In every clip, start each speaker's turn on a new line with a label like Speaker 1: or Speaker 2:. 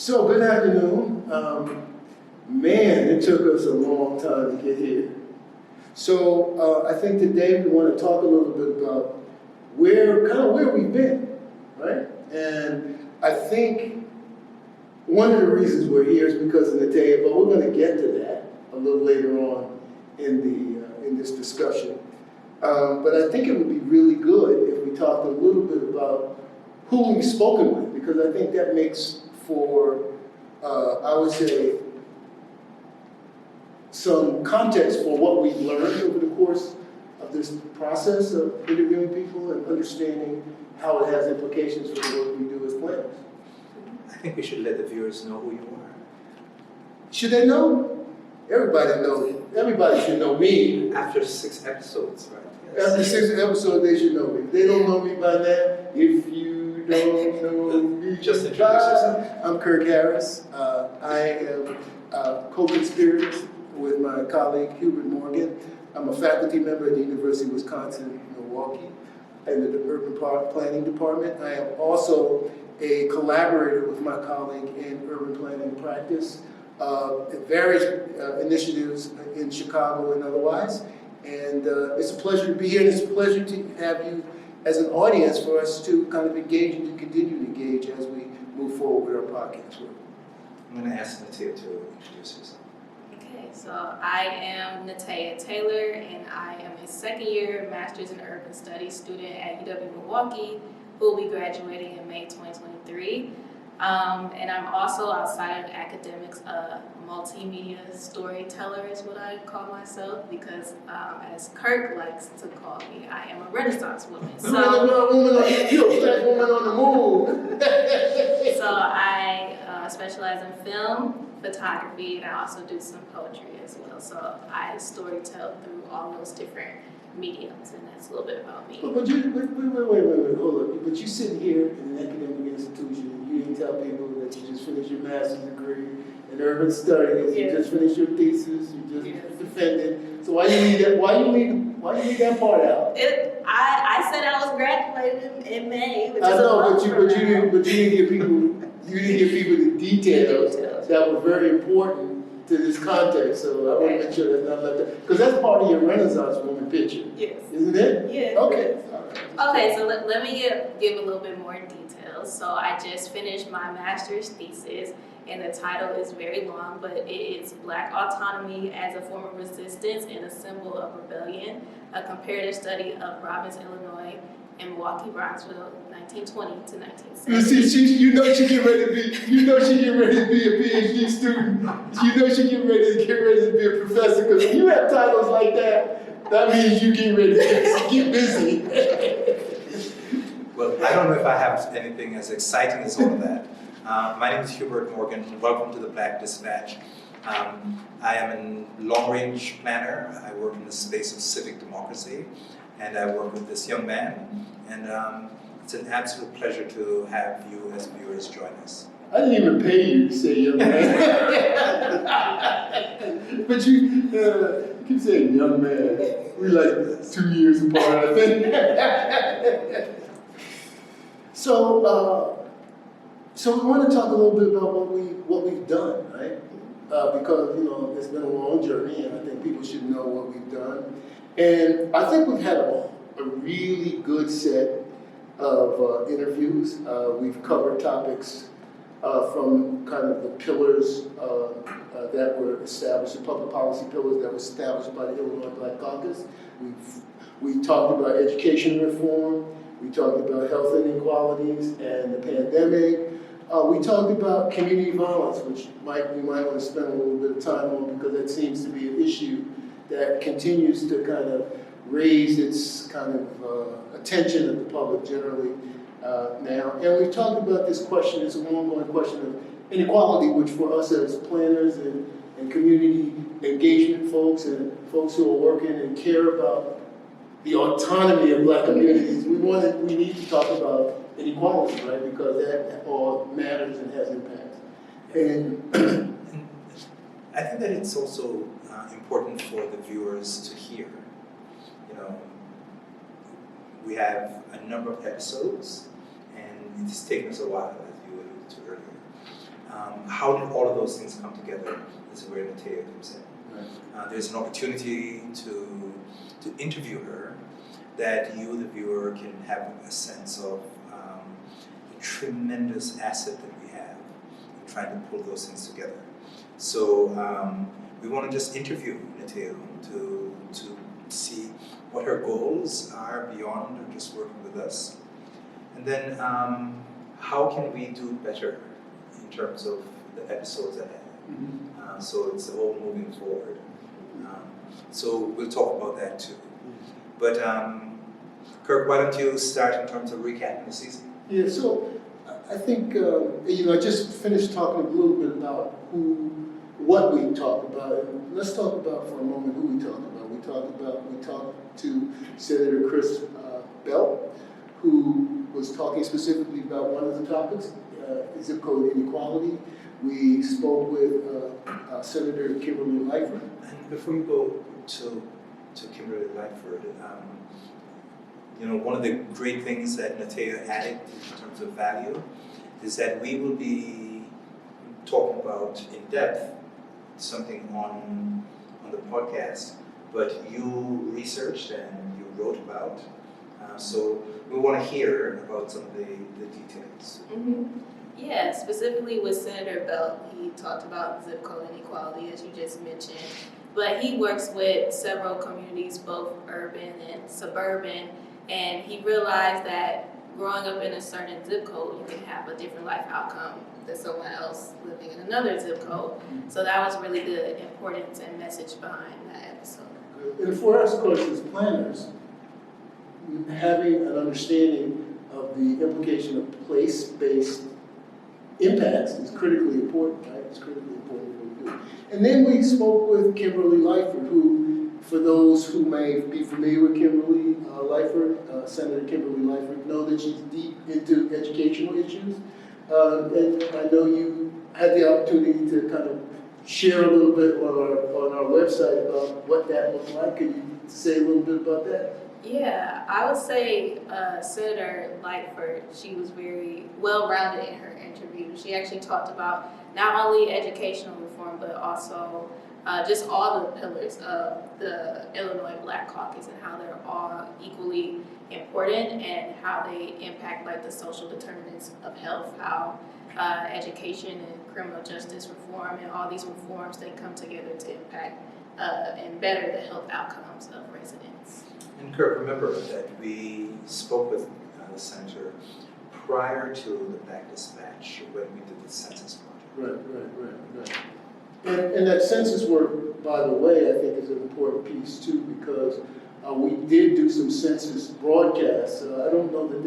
Speaker 1: So, good afternoon. Man, it took us a long time to get here. So, I think today we want to talk a little bit about where we've been, right? And I think one of the reasons we're here is because of Nateya, but we're going to get to that a little later on in this discussion. But I think it would be really good if we talked a little bit about who we've spoken with, because I think that makes for, I would say, some context for what we've learned over the course of this process of interviewing people and understanding how it has implications for the work we do as planners.
Speaker 2: I think we should let the viewers know who you are.
Speaker 1: Should they know? Everybody knows. Everybody should know me.
Speaker 2: After 6 episodes, right?
Speaker 1: After 6 episodes, they should know me. If they don't know me by now, if you don't know me,
Speaker 2: Just introduce yourself.
Speaker 1: I'm Kirk Harris. I am co-conspirator with my colleague Hubert Morgan. I'm a faculty member at the University of Wisconsin-Milwaukee in the Urban Planning Department. I am also a collaborator with my colleague in urban planning practice at various initiatives in Chicago and otherwise. And it's a pleasure to be here, and it's a pleasure to have you as an audience for us to kind of engage and to continue to engage as we move forward with our podcast work.
Speaker 2: I'm going to ask Nateya to introduce herself.
Speaker 3: Okay, so I am Nateya Taylor, and I am a second-year Master's in Urban Studies student at UW-Milwaukee, who will be graduating in May 2023. And I'm also, outside of academics, a multimedia storyteller is what I call myself, because as Kirk likes to call me, I am a Renaissance woman. So
Speaker 1: You're a black woman on the move.
Speaker 3: So I specialize in film, photography, and I also do some poetry as well. So I storytell through all those different mediums, and that's a little bit about me.
Speaker 1: But wait, hold up. But you sit here in an academic institution and you didn't tell people that you just finished your master's degree in urban studies, you just finished your thesis, you just defended. So why you leave that part out?
Speaker 3: I said I was graduating in May, which is
Speaker 1: I know, but you
Speaker 3: didn't
Speaker 1: give people the details that were very important to this context. So I want to make sure that's not left out, because that's part of your Renaissance woman picture.
Speaker 3: Yes.
Speaker 1: Isn't it?
Speaker 3: Yes.
Speaker 1: Okay.
Speaker 3: Okay, so let me give a little bit more details. So I just finished my master's thesis, and the title is very long, but it is Black Autonomy as a Form of Resistance and a Symbol of Rebellion, a comparative study of Robbins, Illinois, and Milwaukee, Bronxville, 1920 to 1970.
Speaker 1: You know she get ready to be a PhD student. You know she get ready to be a professor, because when you have titles like that means you get ready to get busy.
Speaker 2: Well, I don't know if I have anything as exciting as all of that. My name is Hubert Morgan. Welcome to the Black Dispatch. I am a long-range planner. I work in the space of civic democracy, and I work with this young man. And it's an absolute pleasure to have you as viewers join us.
Speaker 1: I didn't even pay you to say young man. But you keep saying young man. We like 2 years apart, I think. So we want to talk a little bit about what we've done, right? Because it's been a long journey, and I think people should know what we've done. And I think we've had a really good set of interviews. We've covered topics from kind of the pillars that were established, the public policy pillars that were established by the Illinois Black Caucus. We talked about education reform. We talked about health inequalities and the pandemic. We talked about community violence, which we might want to spend a little bit of time on, because that seems to be an issue that continues to kind of raise its kind of attention of the public generally now. And we talked about this question, it's an ongoing question of inequality, which for us as planners and community engagement folks and folks who are working and care about the autonomy of black communities, we need to talk about inequality, right? Because that all matters and has impact. And
Speaker 2: I think that it's also important for the viewers to hear. We have a number of episodes, and it's taken us a while, as you alluded to How did all of those things come together? This is where Nateya comes in.
Speaker 1: Right.
Speaker 2: There's an opportunity to interview her that you, the viewer, can have a sense of the tremendous asset that we have in trying to pull those things together. So we want to just interview Nateya to see what her goals are beyond just working with us. And then how can we do better in terms of the episodes ahead?
Speaker 1: Mm-hmm.
Speaker 2: So it's all moving forward. So we'll talk about that too. But Kirk, why don't you start in terms of recapping the season?
Speaker 1: Yeah, so I think, I just finished talking a little bit about what we talked about. And let's talk about for a moment who we talked about. We talked to Senator Chris Belt, who was talking specifically about one of the topics, zip code inequality. We spoke with Senator Kimberly Lightford.
Speaker 2: And before you go to Kimberly Lightford, one of the great things that Nateya added in terms of value is that we will be talking about in depth something on the podcast, but you researched and you wrote about. So we want to hear about some of the details.
Speaker 3: Mm-hmm. Yeah, specifically with Senator Belt, he talked about zip code inequality, as you just mentioned. But he works with several communities, both urban and suburban, and he realized that growing up in a certain zip code, you can have a different life outcome than someone else living in another zip code. So that was really the importance and message behind that episode.
Speaker 1: And for us, of course, as planners, having an understanding of the implication of place-based impacts is critically important, right? It's critically important what we do. And then we spoke with Kimberly Lightford, who, for those who may be familiar with Kimberly Lightford, Senator Kimberly Lightford, know that she's deep into educational issues. And I know you had the opportunity to kind of share a little bit on our website about what that looked like. Can you say a little bit about that?
Speaker 3: Yeah, I would say Senator Lightford, she was very well-rounded in her interview. She actually talked about not only educational reform, but also just all the pillars of the Illinois Black Caucus and how they're all equally important and how they impact like the social determinants of health, how education and criminal justice reform and all these reforms, they come together to impact and better the health outcomes of residents.
Speaker 2: And Kirk, remember that we spoke with the senator prior to the Black Dispatch when we did the census project.
Speaker 1: Right. And that census work, by the way, I think is an important piece too, because we did do some census broadcasts. I don't know that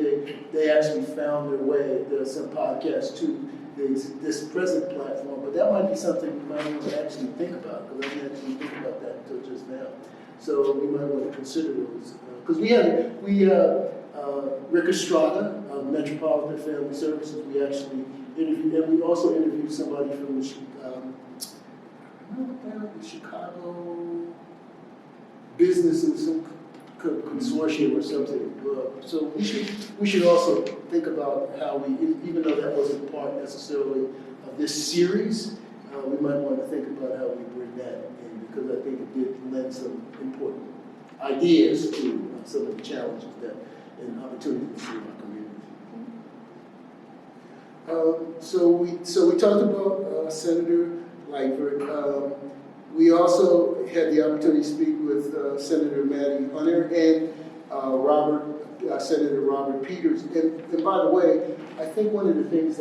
Speaker 1: they actually found their way. There's some podcasts to this present platform, but that might be something we might want to actually think about, because I didn't actually think about that until just now. So we might want to consider those. Because we Rick Estrada of Metropolitan Family Services, we actually interviewed, and we also interviewed somebody from the Chicago Businesses Consortium or something. So we should also think about how we, even though that wasn't part necessarily of this series, we might want to think about how we bring that in, because I think it did lend some important ideas to some of the challenges and opportunities in our community. So we talked about Senator Lightford. We also had the opportunity to speak with Senator Maddie Hunter and Senator Robert Peters. And by the way, I think one of the things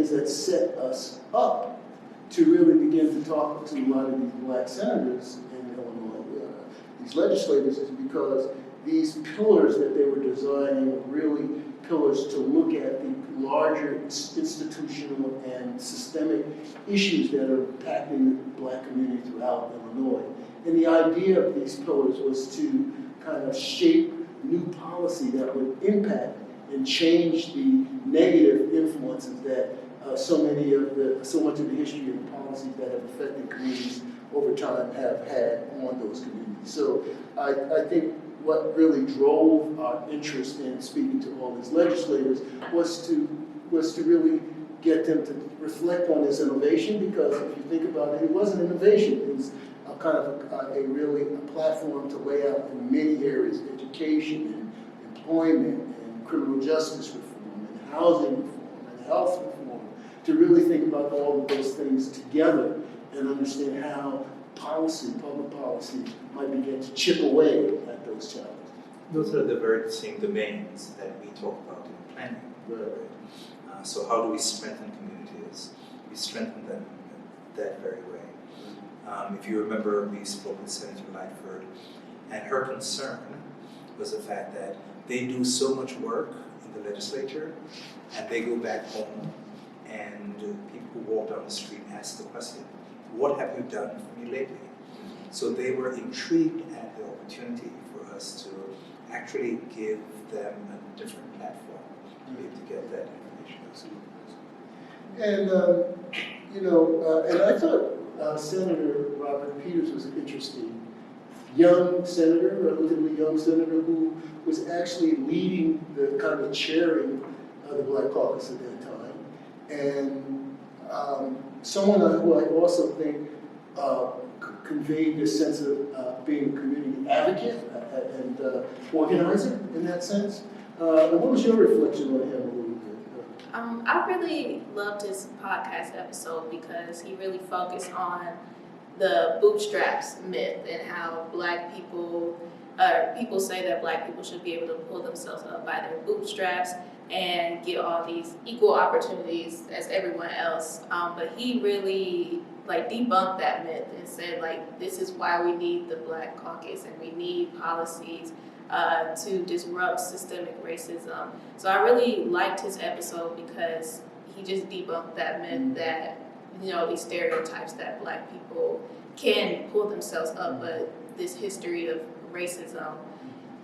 Speaker 1: that set us up to really begin to talk to a lot of these black senators in Illinois, these legislators, is because these pillars that they were designing were really pillars to look at the larger institutional and systemic issues that are impacting the black community throughout Illinois. And the idea of these pillars was to kind of shape new policy that would impact and change the negative influences that so much of the history and policies that have affected communities over time have had on those communities. So I think what really drove our interest in speaking to all these legislators was to really get them to reflect on this innovation, because if you think about it, it wasn't innovation. It was a kind of a platform to lay out in many areas: education and employment and criminal justice reform and housing reform and health reform, to really think about all of those things together and understand how public policy might begin to chip away at those challenges.
Speaker 2: Those are the very same domains that we talk about in planning.
Speaker 1: Right.
Speaker 2: So how do we strengthen communities? We strengthen them that very way. If you remember, we spoke with Senator Lightford, and her concern was the fact that they do so much work in the legislature, and they go back home, and people who walk down the street ask the question, what have you done for me lately? So they were intrigued at the opportunity for us to actually give them a different platform to be able to get that information.
Speaker 1: And, and I thought Senator Robert Peters was an interesting young senator, relatively young senator, who was actually leading the kind of chairing of the Black Caucus at that time. And someone who I also think conveyed this sense of being a community advocate and organizer in that sense. And what was your reflection on him a little bit?
Speaker 3: I really loved his podcast episode because he really focused on the bootstraps myth and how Black people, people say that Black people should be able to pull themselves up by their bootstraps and get all these equal opportunities as everyone else. But he really debunked that myth and said this is why we need the Black Caucus and we need policies to disrupt systemic racism. So I really liked his episode because he just debunked that myth that, these stereotypes that Black people can pull themselves up, but this history of racism,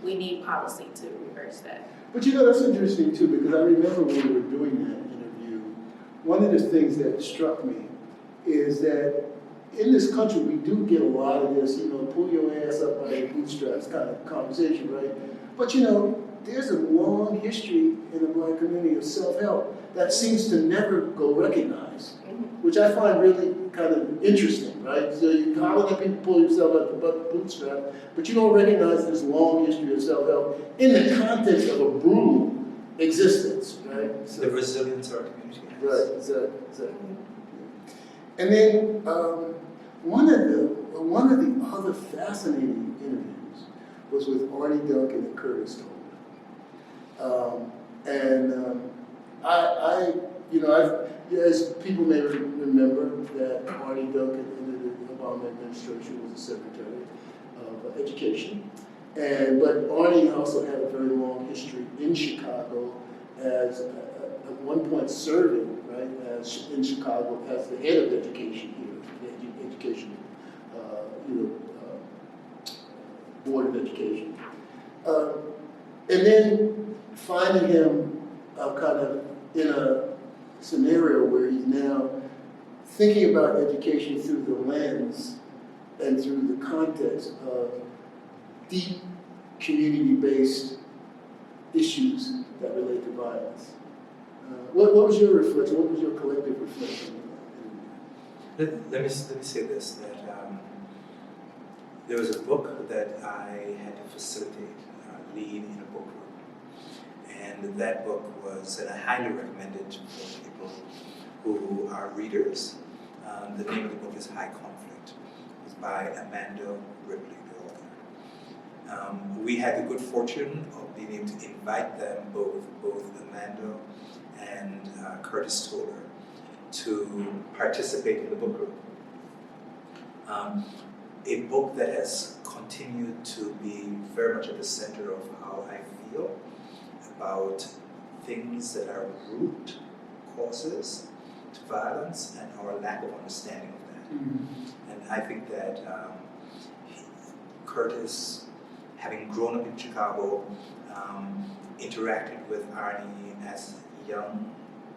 Speaker 3: we need policy to reverse that.
Speaker 1: But that's interesting too, because I remember when we were doing that interview, one of the things that struck me is that in this country, we do get a lot of this, pull your ass up by your bootstraps kind of conversation, right? But there's a long history in the Black community of self-help that seems to never go recognized, which I find really kind of interesting, right? So you holler at people, pull yourself up the bootstrap, but you don't recognize this long history of self-help in the context of a brutal existence, right? So,
Speaker 2: the resilience of our community.
Speaker 1: right, exactly. And then one of the other fascinating interviews was with Arnie Duncan and Curtis Toler. As people may remember, that Arnie Duncan under the Obama administration was the Secretary of Education. But Arnie also had a very long history in Chicago as at one point serving, right, in Chicago as the head of education here, the education, Board of Education. And then finding him kind of in a scenario where he's now thinking about education through the lens and through the context of deep community-based issues that relate to violence. What was your reflection? What was your collective reflection on that?
Speaker 2: Let me say this, that there was a book that I had to facilitate, lead in a book group. And that book was, and I highly recommend it for people who are readers. The name of the book is High Conflict. It's by Amanda Ripley, the author. We had the good fortune of being able to invite them, both Amanda and Curtis Toler, to participate in the book group. A book that has continued to be very much at the center of how I feel about things that are root causes to violence and our lack of understanding of that. Mm-hmm. And I think that Curtis, having grown up in Chicago, interacted with Arnie as young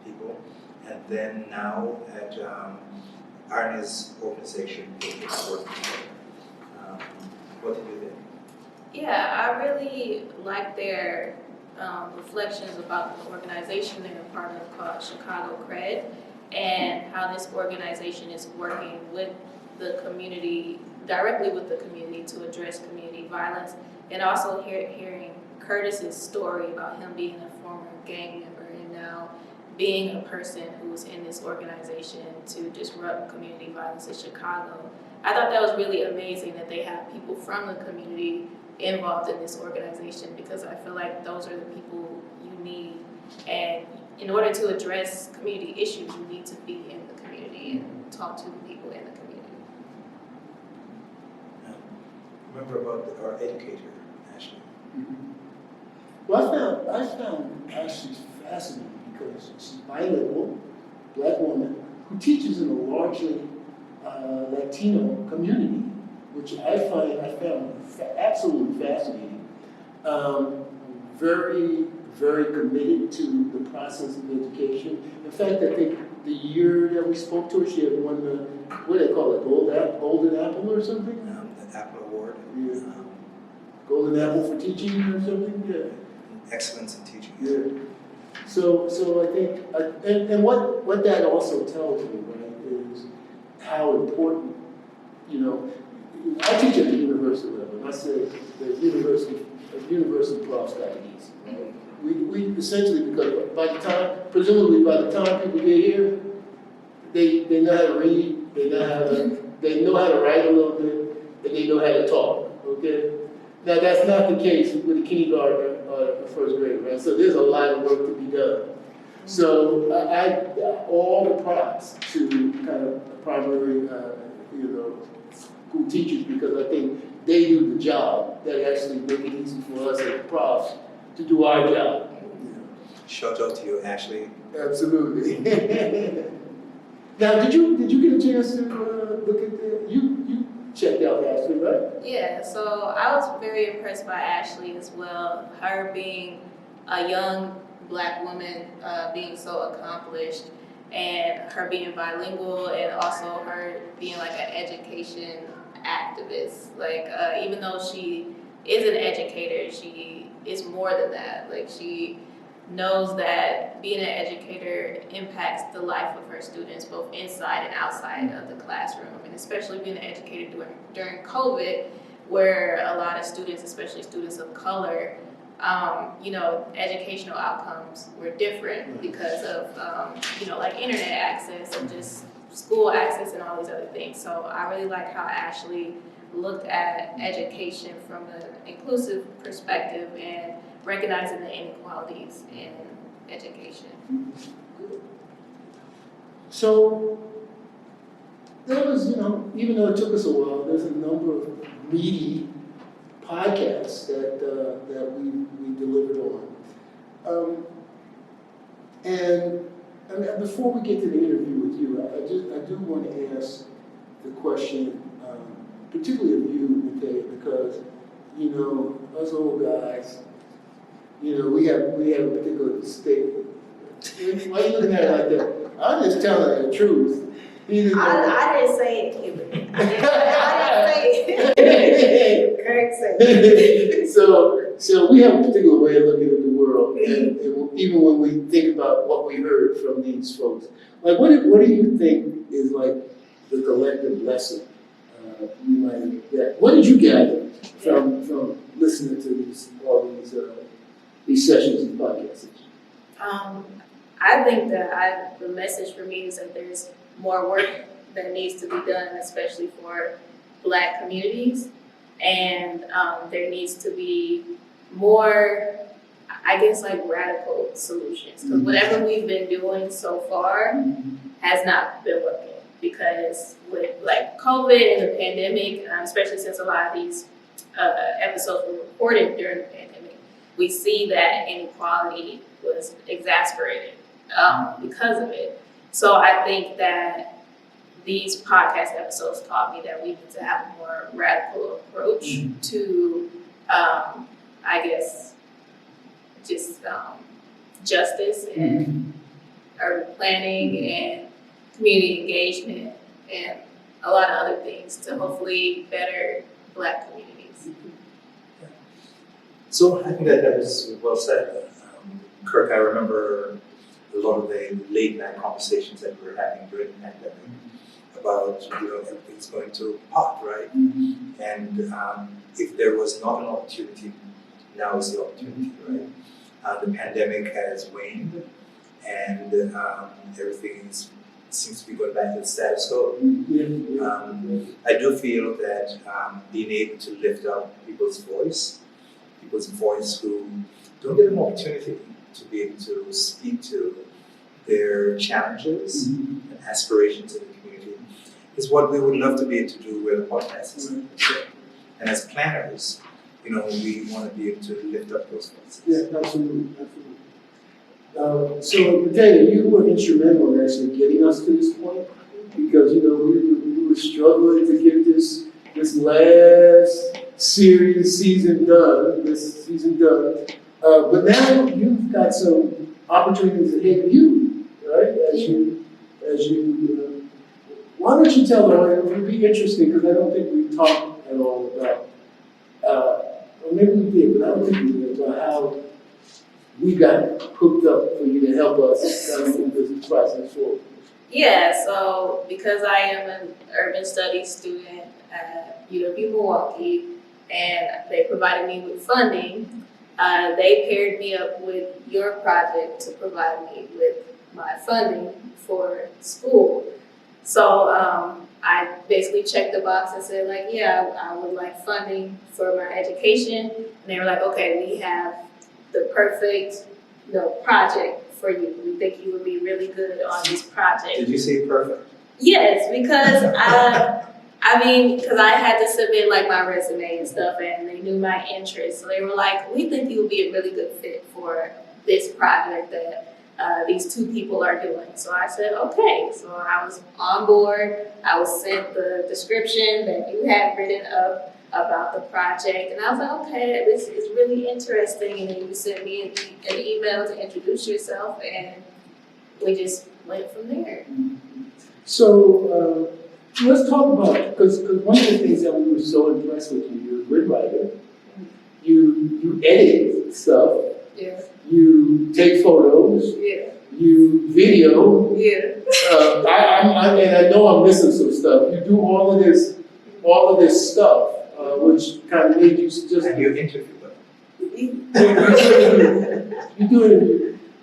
Speaker 2: people, and then now at Arnie's organization, it's working together. What did you think?
Speaker 3: Yeah, I really like their reflections about the organization they're a part of called Chicago Cred, and how this organization is working with the community, directly with the community, to address community violence, and also hearing Curtis's story about him being a former gang member and now being a person who's in this organization to disrupt community violence in Chicago. I thought that was really amazing that they have people from the community involved in this organization, because I feel like those are the people you need. And in order to address community issues, you need to be in the community and talk to the people in the community.
Speaker 2: Remember about our educator, Ashley.
Speaker 1: Well, I found Ashley fascinating because she's bilingual, black woman, who teaches in a largely Latino community, which I found absolutely fascinating. Very, very committed to the process of education. In fact, I think the year that we spoke to her, she had won the, what do they call it, Golden Apple or something?
Speaker 2: The Apple Award.
Speaker 1: Yeah. Golden Apple for teaching or something? Yeah.
Speaker 2: Excellence in teaching.
Speaker 1: Yeah. So I think, and what that also tells me, right, is how important, you know, I teach at the university level, and I say the university profs got it easy. Right? We essentially, because presumably by the time people get here, they know how to read, they know how to write a little bit, and they know how to talk, okay? Now, that's not the case with a kindergartner or a first grader, right? So there's a lot of work to be done. So I all the props to kind of primary, school teachers, because I think they do the job that actually make it easy for us as profs to do our job.
Speaker 2: Shout out to you, Ashley.
Speaker 1: Absolutely. Now, did you get a chance to look at you checked out Ashley, right?
Speaker 3: Yeah, so I was very impressed by Ashley as well. Her being a young black woman, being so accomplished, and her being bilingual, and also her being like an education activist. Like, even though she is an educator, she is more than that. Like, she knows that being an educator impacts the life of her students, both inside and outside of the classroom, and especially being an educator during COVID, where a lot of students, especially students of color, educational outcomes were different because of, like internet access and just school access and all these other things. So I really like how Ashley looked at education from an inclusive perspective and recognizing the inequalities in education.
Speaker 1: So there was, even though it took us a while, there's a number of meaty podcasts that we delivered on. And before we get to the interview with you, I do want to ask the question, particularly of you, Nateya, because us old guys, we have a particular state. Why are you looking at it like that? I'm just telling you the truth.
Speaker 3: I didn't say it, Cuban. I didn't say it. Correct say.
Speaker 1: So we have a particular way of looking at the world, and even when we think about what we heard from these folks, like what do you think is like the collective lesson you might have got? What did you gather from listening to all these sessions and podcasts?
Speaker 3: I think that the message for me is that there's more work that needs to be done, especially for Black communities, and there needs to be more, I guess, like radical solutions, because whatever we've been doing so far has not been working, because with like COVID and the pandemic, especially since a lot of these episodes were recorded during the pandemic, we see that inequality was exacerbated because of it. So I think that these podcast episodes taught me that we need to have a more radical approach to, I guess, just justice and urban planning and community engagement and a lot of other things to hopefully better Black communities.
Speaker 2: So I think that was well said. Kirk, I remember a lot of the late night conversations that we were having during the pandemic about, everything's going to pot, right? And if there was not an opportunity, now is the opportunity, right? The pandemic has waned, and everything seems to be going back to the status quo. I do feel that being able to lift up people's voice who don't get an opportunity to be able to speak to their challenges and aspirations in the community is what we would love to be able to do with a podcast. And as planners, we want to be able to lift up those voices.
Speaker 1: Yeah, absolutely. So, Nateya, you were instrumental in actually getting us to this point because, we were struggling to get this last season done. But now you've got some opportunities ahead of you, right? Why don't you tell them? It would be interesting because I don't think we talked at all about, or maybe we did, but I don't think we did about how we got hooked up for you to help us kind of move this process forward.
Speaker 3: Yeah, so because I am an urban studies student at UW-Milwaukee and they provided me with funding, they paired me up with your project to provide me with my funding for school. So I basically checked the box and said I would like funding for my education. And they were like, okay, we have the perfect project for you. We think you would be really good on this project.
Speaker 2: Did you say perfect?
Speaker 3: Yes, because because I had to submit my resume and stuff, and they knew my interests. So they were like, we think you would be a really good fit for this project that these two people are doing. So I said, okay. So I was on board. I was sent the description that you had written up about the project, and I was like, okay, this is really interesting. And then you sent me an email to introduce yourself, and we just went from there.
Speaker 1: So let's talk about, because one of the things that we were so impressed with you, you're a good writer, you edit stuff,
Speaker 3: Yeah.
Speaker 1: you take photos,
Speaker 3: Yeah.
Speaker 1: you video,
Speaker 3: Yeah.
Speaker 1: and I know I'm missing some stuff. You do all of this stuff, which kind of made you just.
Speaker 2: And you interview them.
Speaker 1: You do it,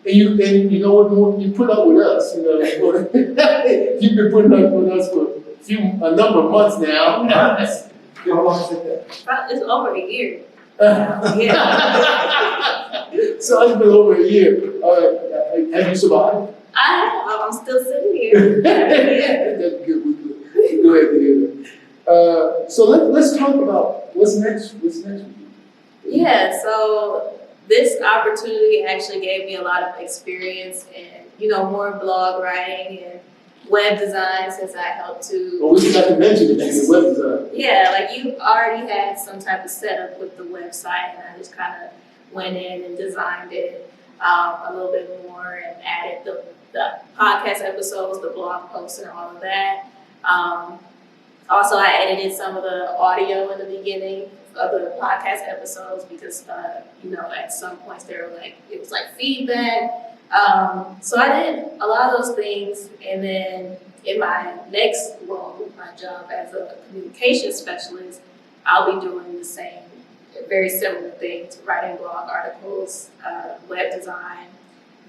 Speaker 1: and you know what more? You put up with us. You've been putting up with us for a number of months now.
Speaker 2: How long has it been?
Speaker 3: It's over a year.
Speaker 1: Yeah. So it's been over a year. Have you survived?
Speaker 3: I'm still sitting here. Yeah.
Speaker 1: That's good. We're glad to hear that. So let's talk about what's next. What's next with you?
Speaker 3: Yeah. So this opportunity actually gave me a lot of experience in, more blog writing and web design, since I helped to.
Speaker 1: Well, we forgot to mention that you're web design.
Speaker 3: Yeah, you already had some type of setup with the website, and I just kind of went in and designed it a little bit more and added the podcast episodes, the blog posts, and all of that. Also, I edited some of the audio in the beginning of the podcast episodes because, at some points it was feedback. So I did a lot of those things, and then in my next role, my job as a communications specialist, I'll be doing the same, very similar things, writing blog articles, web design,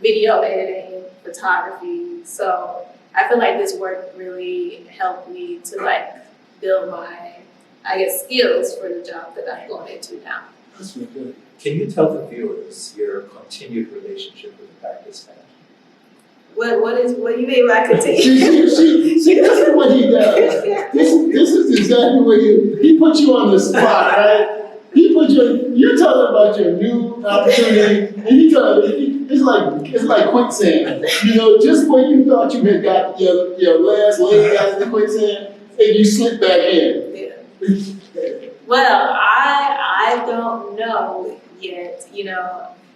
Speaker 3: video editing, photography. So I feel like this work really helped me to build my, skills for the job that I'm going into now.
Speaker 1: That's really good.
Speaker 2: Can you tell the viewers your continued relationship with the practice manager?
Speaker 3: What do you mean by continue?
Speaker 1: See, this is what he does. This is exactly what he put you on the spot, right? He put you're talking about your new opportunity, and it's like quicksand. Just when you thought you had got your last leg out of the quicksand, and you slip back in.
Speaker 3: Yeah. Well, I don't know yet,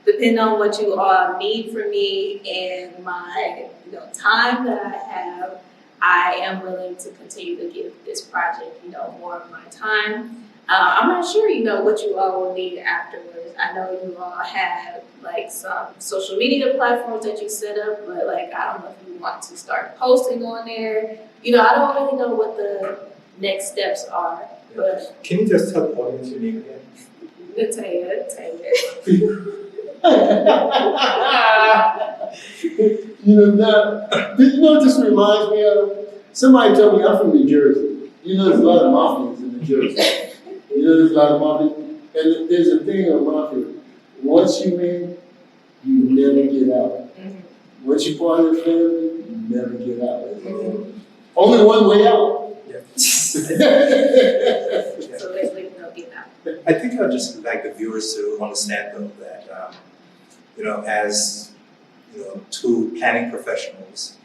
Speaker 3: depending on what you all need from me and my, time that I have, I am willing to continue to give this project, more of my time. I'm not sure, what you all will need afterwards. I know you all have like some social media platforms that you set up, but like I don't know if you want to start posting on there. I don't really know what the next steps are, but
Speaker 2: Can you just tell the audience your name again?
Speaker 3: Nateya, Taylor.
Speaker 1: What this reminds me of? Somebody told me I'm from New Jersey. There's a lot of mafias in New Jersey. There's a lot of mafia. And there's a thing of mafia. Once you in, you never get out. Once you're part of the family, you never get out. Only one way out.
Speaker 2: Yeah.
Speaker 3: So there's like no getting out.
Speaker 2: I think I'd just like the viewers to understand though that, as two planning professionals,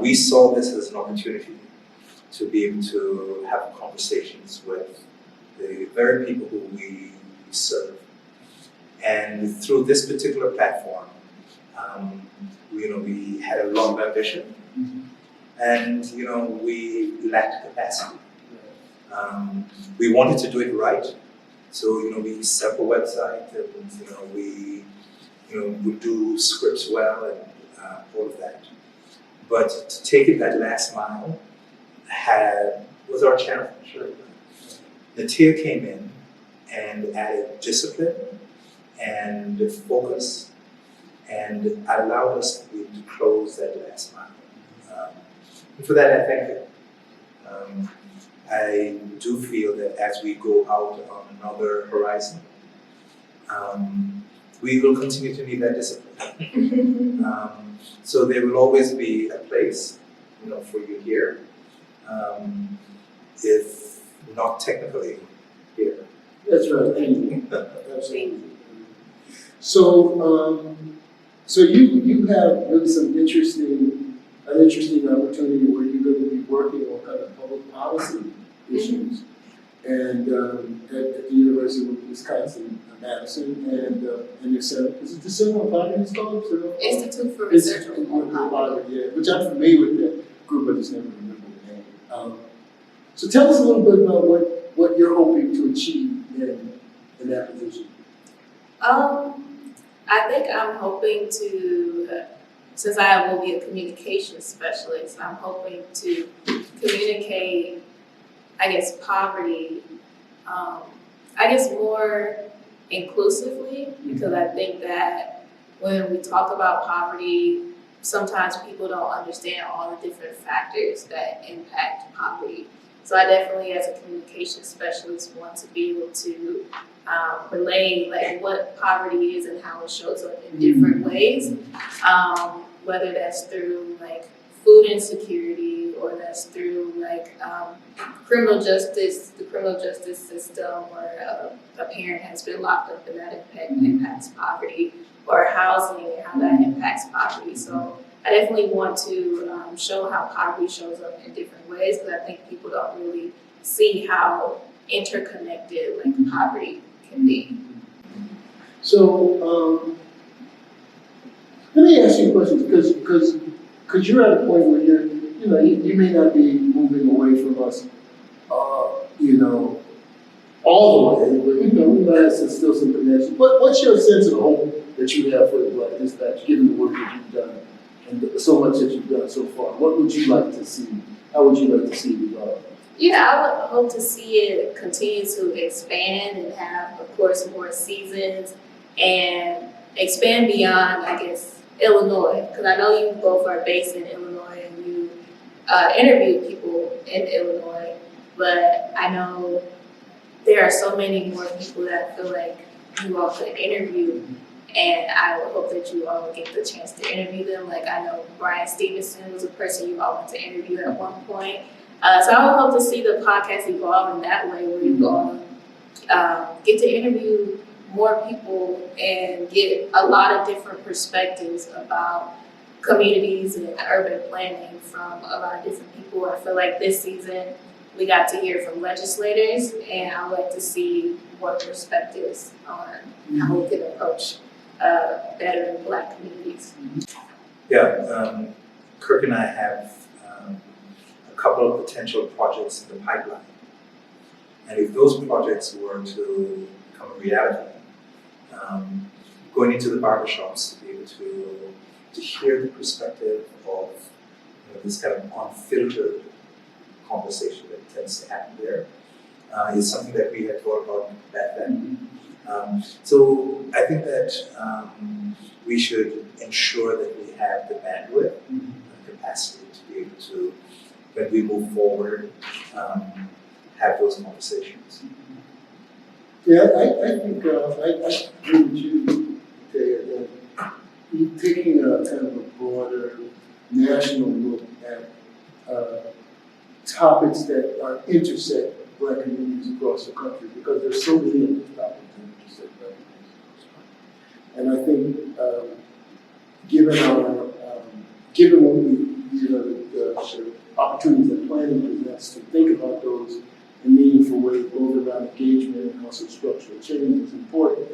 Speaker 2: we saw this as an opportunity to be able to have conversations with the very people who we serve. And through this particular platform, we had a lot of ambition, and we lacked capacity. We wanted to do it right, so we set up a website, and we do scripts well, and all of that. But to take it that last mile was our challenge. Sure. Nateya came in and added discipline and focus, and allowed us to be able to close that last mile. And for that, I thank you. I do feel that as we go out on another horizon, we will continue to need that discipline. So there will always be a place, for you here, if not technically here.
Speaker 1: That's right. Absolutely. So you have really an interesting opportunity where you're going to be working on kind of public policy issues, and at the University of Wisconsin, Madison, and your center. Is it the Center on Poverty? It's called
Speaker 3: Institute for Research on Poverty.
Speaker 1: Yeah, which I'm familiar with that group. I just never remember the name. So tell us a little bit about what you're hoping to achieve in that position.
Speaker 3: I think I'm hoping to, since I will be a communications specialist, I'm hoping to communicate, poverty, more inclusively, because I think that when we talk about poverty, sometimes people don't understand all the different factors that impact poverty. So I definitely, as a communication specialist, want to be able to relay what poverty is and how it shows up in different ways, whether that's through food insecurity, or that's through criminal justice, the criminal justice system, or a parent has been locked up and that impacts poverty, or housing and how that impacts poverty. So I definitely want to show how poverty shows up in different ways, because I think people don't really see how interconnected poverty can be.
Speaker 1: So let me ask you a question, because you're at a point where you may not be moving away from us, all the way, but we might have still some connection. What's your sense of hope that you have for the Black Dispatch, given the work that you've done and so much that you've done so far? What would you like to see? How would you like to see it develop?
Speaker 3: Yeah, I would hope to see it continue to expand and have, of course, more seasons and expand beyond, Illinois. Because I know you both are based in Illinois and you interview people in Illinois, but I know there are so many more people that I feel like you all could interview, and I would hope that you all get the chance to interview them. I know Brian Stevenson was a person you all went to interview at one point. So I would hope to see the podcast evolve in that way, where you all get to interview more people and get a lot of different perspectives about communities and urban planning from a lot of different people. I feel like this season we got to hear from legislators, and I would like to see more perspectives on how we can approach better in Black communities.
Speaker 2: Yeah, Kirk and I have a couple of potential projects in the pipeline. And if those projects were to become a reality, going into the barbershops to be able to hear the perspective of this kind of unfiltered conversation that tends to happen there is something that we had thought about back then. So I think that we should ensure that we have the bandwidth and capacity to be able to, when we move forward, have those conversations.
Speaker 1: Yeah, I think I agree with you, Nateya, that taking a kind of a broader national look at topics that intersect Black communities across the country, because there's so many of these topics that intersect Black communities across the country. And I think given our given what we the opportunities that planning presents to think about those in meaningful ways, both around engagement and also structural change, is important.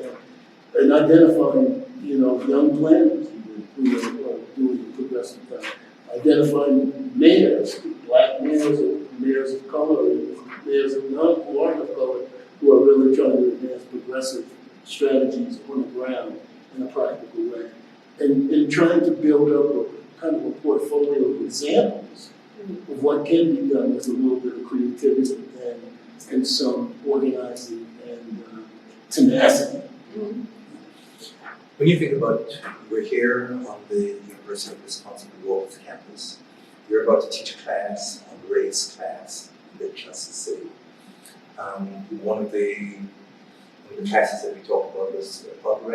Speaker 1: And identifying, young planners who are doing progressive things, identifying mayors, Black mayors, mayors of color, mayors of who aren't of color, who are really trying to advance progressive strategies on the ground in a practical way, and trying to build up a kind of a portfolio of examples of what can be done with a little bit of creativity and some organizing and tenacity.
Speaker 2: When you think about, we're here on the University of Wisconsin-Milwaukee's campus. You're about to teach a class on race class in the Justice City. One of the classes that we talked about was about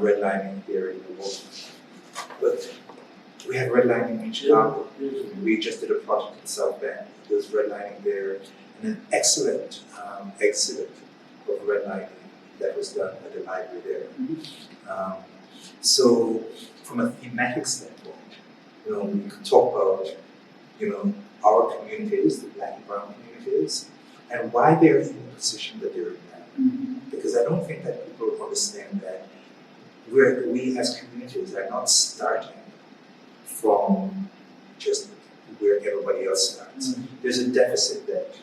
Speaker 2: redlining here in Milwaukee. But we have redlining in Chicago. We just did a project in South Bend. There's redlining there, and an excellent exhibit of redlining that was done at the library there. So from a thematic standpoint, we could talk about, our communities, the Black and brown communities, and why they're in the position that they're in now. Because I don't think that people understand that we as communities are not starting from just where everybody else starts. There's a deficit that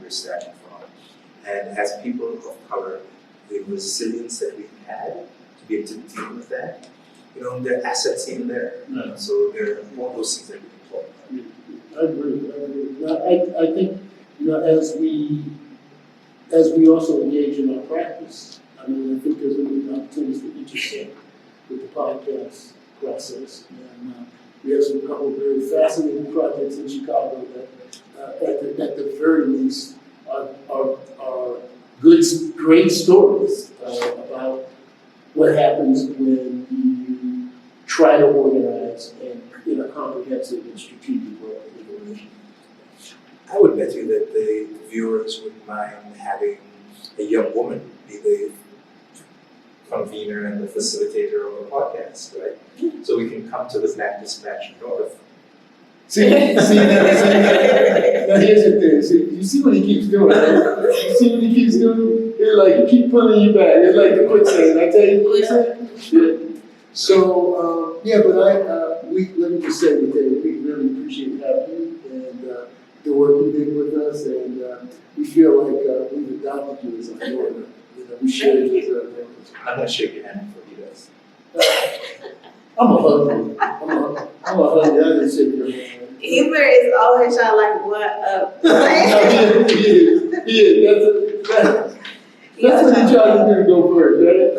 Speaker 2: we're starting from. And as people of color, the resilience that we've had to be able to deal with that, there are assets in there. So there are all those things that we can talk about.
Speaker 1: I agree. I think, as we also engage in our practice, I think there's going to be opportunities to intersect with the podcast process. And we have a couple of very fascinating projects in Chicago that, at the very least, are great stories about what happens when you try to organize in a comprehensive and strategic way.
Speaker 2: I would bet you that the viewers wouldn't mind having a young woman be the convener and the facilitator of a podcast, right? So we can come to the Black Dispatch North.
Speaker 1: See, now here's the thing. See, you see what he keeps doing, right? You see what he keeps doing? It's like he keep pulling you back. It's like the quicksand. I tell you quicksand? Yeah. So, let me just say that we really appreciate having you and the work you did with us, and we feel like we've adopted you as our daughter. We share you as our daughter.
Speaker 2: I'm going to shake your hand before he does.
Speaker 1: I'm a hug you. I'm a hug you. I didn't shake your hand.
Speaker 4: Either is always trying like, what up?
Speaker 1: Yeah, that's what he tried to do to go first, right?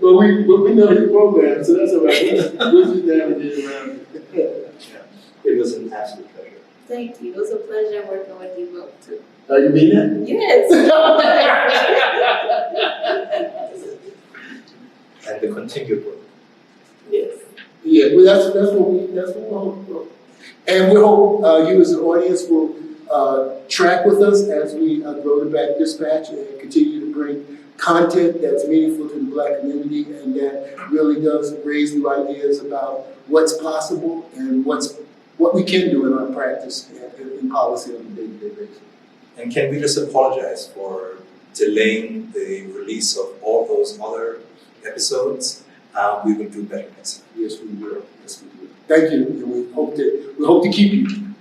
Speaker 1: But we know his program, so that's all right. We'll just navigate around it.
Speaker 2: It was an absolute pleasure.
Speaker 3: Thank you. It was a pleasure working with you both too.
Speaker 1: You mean that?
Speaker 3: Yes.
Speaker 2: And the continued work.
Speaker 3: Yes.
Speaker 1: Yeah, well, that's what we hope for. And we hope you as an audience will track with us as we grow the Black Dispatch and continue to bring content that's meaningful to the Black community and that really does raise new ideas about what's possible and what we can do in our practice and in policy on a day-to-day basis.
Speaker 2: And can we just apologize for delaying the release of all those other episodes? We will do better next time.
Speaker 1: Yes, we will. Yes, we will. Thank you, and we hope to keep you.